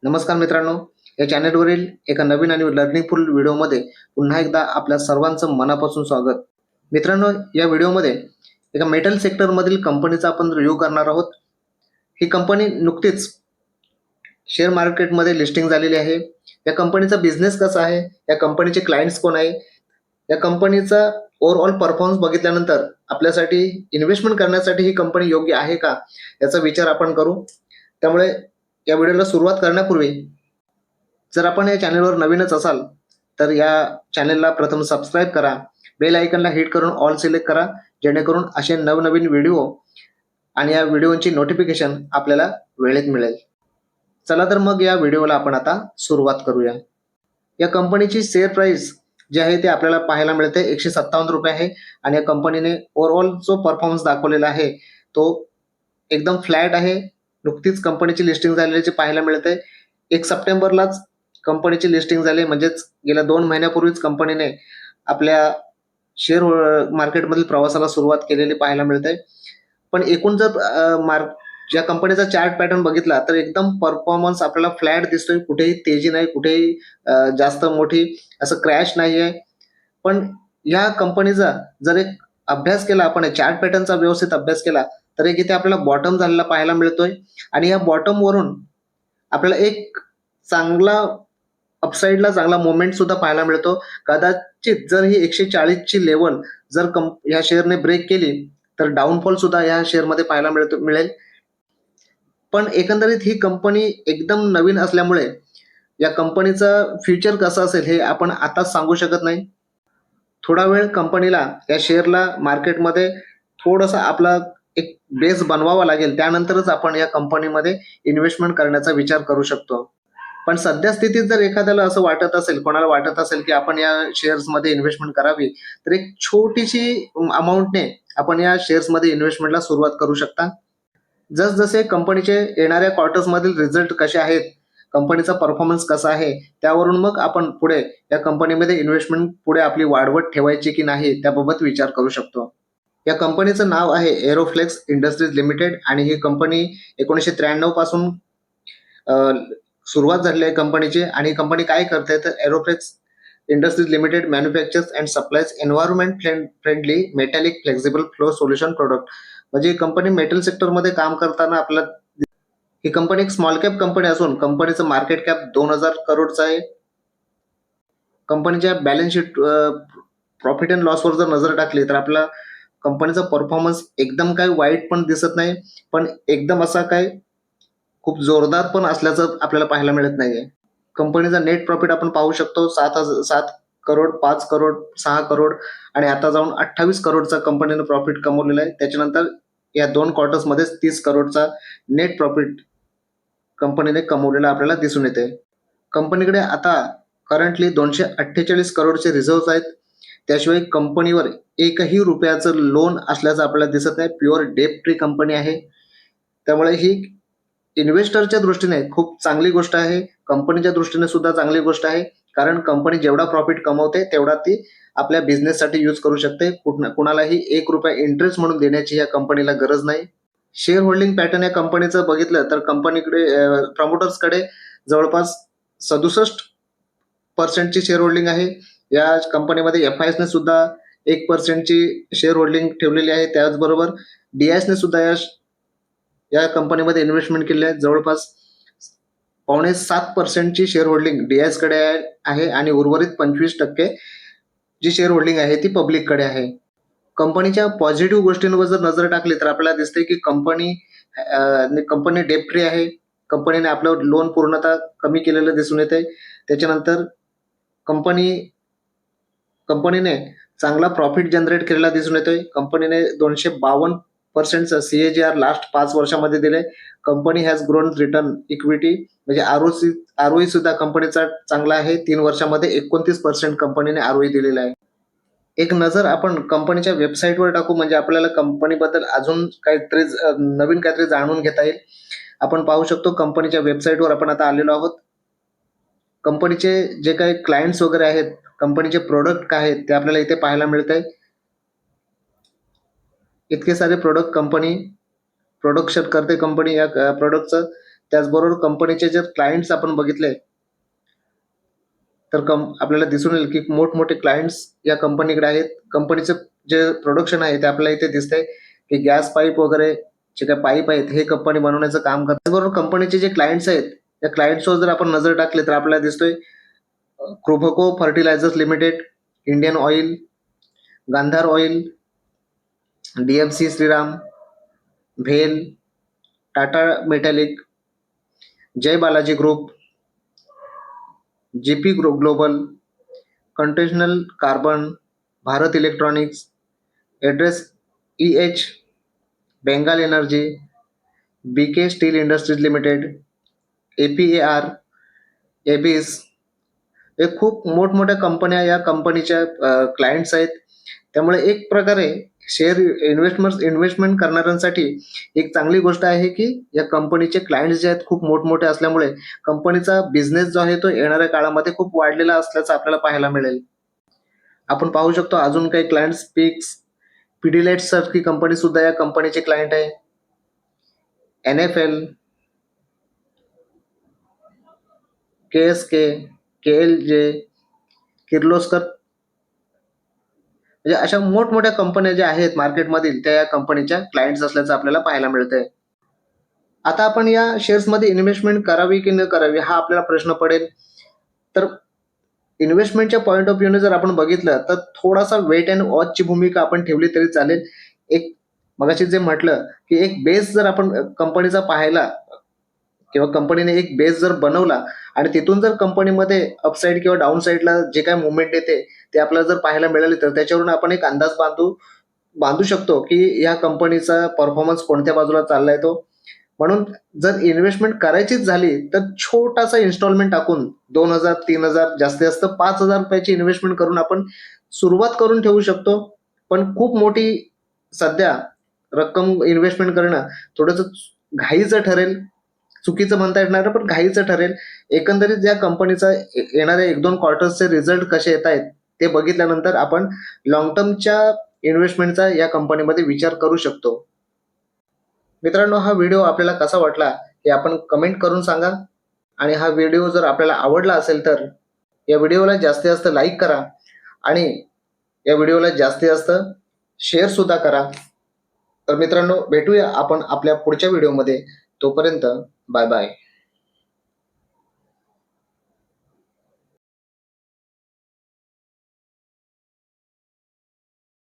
नमस्कार मित्रांनो, या चॅनेलवरील एका नवीन आणि लर्निंगफुल व्हिडिओमध्ये पुन्हा एकदा आपल्या सर्वांचं मनापासून स्वागत. मित्रांनो, या व्हिडिओमध्ये एका मेटल सेक्टरमधील कंपनीचा आपण रिव्ह्यू करणार आहोत. ही कंपनी नुकतीच शेअर मार्केटमध्ये लिस्टिंग झालेली आहे. या कंपनीचा बिझनेस कसा आहे, या कंपनीचे क्लायंट्स कोण आहे, या कंपनीचा ओव्हरऑल परफॉर्मन्स बघितल्यानंतर आपल्यासाठी इन्व्हेस्टमेंट करण्यासाठी ही कंपनी योग्य आहे का, याचा विचार आपण करू. त्यामुळे या व्हिडिओला सुरुवात करण्यापूर्वी जर आपण या चॅनलवर नवीनच असाल तर या चॅनलला प्रथम सबस्क्राईब करा, बेल आयकनला हिट करून ऑल सिलेक्ट करा, जेणेकरून असे नवनवीन व्हिडिओ आणि या व्हिडिओची नोटिफिकेशन आपल्याला वेळेत मिळेल. चला तर मग या व्हिडिओला आपण आता सुरुवात करूया. या कंपनीची शेअर प्राइस जी आहे ते आपल्याला पाहायला मिळते 157 रुपये आहे आणि या कंपनीने ओव्हरऑल जो परफॉर्मन्स दाखवलेला आहे तो एकदम फ्लॅट आहे. नुकतीच कंपनीची लिस्टिंग झालेली पाहायला मिळते. 1 सप्टेंबरलाच कंपनीची लिस्टिंग झाली, म्हणजेच गेल्या 2 महिन्यापूर्वीच कंपनीने आपल्या शेअर मार्केटमधील प्रवासाला सुरुवात केलेली पाहायला मिळते. पण एकूण जर या कंपनीचा चार्ट पॅटर्न बघितला तर एकदम परफॉर्मन्स आपल्याला फ्लॅट दिसतोय. कुठेही तेजी नाही, कुठेही जास्त मोठी असं क्रॅश नाहीये. पण या कंपनीचा जर एक अभ्यास केला आपण, चार्ट पॅटर्नचा व्यवस्थित अभ्यास केला तर एक इथे आपल्याला बॉटम झालेला पाहायला मिळतोय आणि या बॉटम वरून आपल्याला एक चांगला अपसाईडला चांगला मोमेंट सुद्धा पाहायला मिळतो. कदाचित जर ही 140 ची लेवल जर ह्या शेअरने ब्रेक केली तर डाऊनफॉल सुद्धा या शेअरमध्ये पाहायला मिळेल. पण एकंदरीत ही कंपनी एकदम नवीन असल्यामुळे या कंपनीचा फ्युचर कसं असेल हे आपण आताच सांगू शकत नाही. थोडा वेळ कंपनीला या शेअरला मार्केटमध्ये थोडासा आपला एक बेस बनवावा लागेल, त्यानंतरच आपण या कंपनीमध्ये इन्व्हेस्टमेंट करण्याचा विचार करू शकतो. पण सध्या स्थितीत जर एखाद्याला असं वाटत असेल, कोणाला वाटत असेल की आपण या शेअर्समध्ये इन्व्हेस्टमेंट करावी, तर एक छोटीशी अमाऊंटने आपण या शेअर्समध्ये इन्व्हेस्टमेंटला सुरुवात करू शकता. जसजसे कंपनीचे येणाऱ्या क्वार्टर्समधील रिझल्ट कसे आहेत, कंपनीचा परफॉर्मन्स कसा आहे, त्यावरून मग आपण पुढे या कंपनीमध्ये इन्व्हेस्टमेंट पुढे आपली वाढवत ठेवायची की नाही त्याबाबत विचार करू शकतो. या कंपनीचं नाव आहे एरोफ्लेक्स इंडस्ट्रीज लिमिटेड आणि ही कंपनी 1993 पासून सुरुवात झालेली आहे कंपनीची. आणि कंपनी काय करते तर Aeroflex industries limited manufactures and supplies environment friendly metallic flexible flow solution product. म्हणजे कंपनी मेटल सेक्टरमध्ये काम करताना आपल्याला ही कंपनी एक स्मॉल कॅप कंपनी असून कंपनीचं मार्केट कॅप 2000 करोडचं आहे. कंपनीच्या बॅलन्स शीट प्रॉफिट अँड लॉसवर जर नजर टाकली तर आपला कंपनीचा परफॉर्मन्स एकदम काही वाईट पण दिसत नाही, पण एकदम असा काही खूप जोरदार पण असल्याचं आपल्याला पाहायला मिळत नाहीये. कंपनीचा नेट प्रॉफिट आपण पाहू शकतो 7 करोड, 5 करोड, 6 करोड आणि आता जाऊन 28 करोडचा कंपनीनं प्रॉफिट कमवलेला आहे. त्याच्यानंतर या 2 क्वार्टर्समध्येच 30 करोडचा नेट प्रॉफिट कंपनीने कमवलेला आपल्याला दिसून येते. कंपनीकडे आता करंटली 248 करोडचे रिझर्व्ह आहेत. त्याशिवाय कंपनीवर एकही रुपयाचं लोन असल्याचं आपल्याला दिसत नाही. प्युअर डेट फ्री कंपनी आहे. त्यामुळे ही इन्व्हेस्टरच्या दृष्टीने खूप चांगली गोष्ट आहे. कंपनीच्या दृष्टीने सुद्धा चांगली गोष्ट आहे. कारण कंपनी जेवढा प्रॉफिट कमवते तेवढा ती आपल्या बिझनेससाठी यूज करू शकते. कुणालाही ₹1 इंटरेस्ट म्हणून देण्याची या कंपनीला गरज नाही. शेअर होल्डिंग पॅटर्न या कंपनीचं बघितलं तर कंपनीकडे प्रमोटर्सकडे जवळपास 67% ची शेअर होल्डिंग आहे. या कंपनीमध्ये एफआयएसने सुद्धा 1% ची शेअर होल्डिंग ठेवलेली आहे. त्याचबरोबर डीआयएसने सुद्धा या कंपनीमध्ये इन्व्हेस्टमेंट केलेली आहे. जवळपास 7.25% ची शेअर होल्डिंग डीआयएसकडे आहे आणि उर्वरित 25% जी शेअर होल्डिंग आहे ती पब्लिककडे आहे. कंपनीच्या पॉझिटिव्ह गोष्टींवर जर नजर टाकली तर आपल्याला दिसते की कंपनी डेट फ्री आहे. कंपनीने आपलं लोन पूर्णतः कमी केलेलं दिसून येते. त्याच्यानंतर कंपनीने चांगला प्रॉफिट जनरेट केलेला दिसून येतोय. कंपनीने 252% सीएजीआर लास्ट 5 वर्षामध्ये दिले. Company has grown return equity म्हणजे आरओई सुद्धा कंपनीचा चांगला आहे. 3 वर्षामध्ये 29% कंपनीने आरओई दिलेला आहे. एक नजर आपण कंपनीच्या वेबसाईटवर टाकू, म्हणजे आपल्याला कंपनीबद्दल अजून काहीतरी नवीन काहीतरी जाणून घेता येईल. आपण पाहू शकतो कंपनीच्या वेबसाईटवर आपण आता आलेलो आहोत. कंपनीचे जे काही क्लायंट्स वगैरे आहेत, कंपनीचे प्रोडक्ट काय आहेत ते आपल्याला इथे पाहायला मिळत आहे. इतके सारे प्रोडक्ट कंपनी प्रोडक्शन करते कंपनी या प्रोडक्टचं. त्याचबरोबर कंपनीचे जर क्लायंट्स आपण बघितले तर आपल्याला दिसून येईल की मोठमोठे क्लायंट्स या कंपनीकडे आहेत. कंपनीचं जे प्रोडक्शन आहे ते आपल्याला इथे दिसतंय की गॅस पाईप वगैरे जे काही पाईप आहेत हे कंपनी बनवण्याचं काम करते. त्याचबरोबर कंपनीचे जे क्लायंट्स आहेत त्या क्लायंट्सवर जर आपण नजर टाकली तर आपल्याला दिसतोय KRIBHCO fertilizers limited, Indian oil, Gandhar oil, DMC Shriram, भेल, Tata metallic, Jai Balaji group, GP global, continental carbon, Bharat electronics, address EH, Bengal energy, BK steel industries limited, APAR, ABIS, हे खूप मोठमोठ्या कंपन्या या कंपनीच्या क्लायंट्स आहेत. त्यामुळे एक प्रकारे शेअर इन्व्हेस्टमेंट करणाऱ्यांसाठी एक चांगली गोष्ट आहे की या कंपनीचे क्लायंट्स जे आहेत खूप मोठमोठे असल्यामुळे कंपनीचा बिझनेस जो आहे तो येणाऱ्या काळामध्ये खूप वाढलेला असल्याचं आपल्याला पाहायला मिळेल. आपण पाहू शकतो अजून काही क्लायंट्स पिक्स, पिडिलाइट सारखी कंपनी सुद्धा या कंपनीचे क्लायंट आहे. NFL, KSK, KLJ, किर्लोस्कर, म्हणजे अशा मोठमोठ्या कंपन्या ज्या आहेत मार्केटमधील त्या या कंपनीच्या क्लायंट्स असल्याचं आपल्याला पाहायला मिळतंय. आता आपण या शेअर्समध्ये इन्व्हेस्टमेंट करावी की न करावी हा आपल्याला प्रश्न पडेल. तर इन्व्हेस्टमेंटच्या पॉईंट ऑफ व्ह्यूने जर आपण बघितलं तर थोडासा वेट अँड वॉचची भूमिका आपण ठेवली तरी चालेल. एक मगाशी जे म्हटलं की एक बेस जर आपण कंपनीचा पाहायला किंवा कंपनीने एक बेस जर बनवला आणि तिथून जर कंपनीमध्ये अपसाईड किंवा डाऊन साईडला जे काय मुवमेंट येते ते आपल्याला जर पाहायला मिळाली तर त्याच्यावरून आपण एक अंदाज बांधू शकतो की या कंपनीचा परफॉर्मन्स कोणत्या बाजूला चाललाय तो. म्हणून जर इन्व्हेस्टमेंट करायचीच झाली तर छोटासा इन्स्टॉलमेंट टाकून 2,000, 3,000, जास्तीत जास्त 5,000 रुपयाची इन्व्हेस्टमेंट करून आपण सुरुवात करून ठेवू शकतो. पण खूप मोठी सध्या रक्कम इन्व्हेस्टमेंट करणं थोडंसं घाईचं ठरेल, चुकीचं म्हणता येणार पण घाईचं ठरेल. एकंदरीत या कंपनीचा येणाऱ्या 1-2 क्वार्टर्सचे रिझल्ट कसे येत आहेत ते बघितल्यानंतर आपण लॉंग टर्मच्या इन्व्हेस्टमेंटचा या कंपनीमध्ये विचार करू शकतो. मित्रांनो, हा व्हिडिओ आपल्याला कसा वाटला हे आपण कमेंट करून सांगा. आणि हा व्हिडिओ जर आपल्याला आवडला असेल तर या व्हिडिओला जास्तीत जास्त लाईक करा आणि या व्हिडिओला जास्तीत जास्त शेअर सुद्धा करा. तर मित्रांनो, भेटूया आपण आपल्या पुढच्या व्हिडिओमध्ये. तोपर्यंत बाय बाय.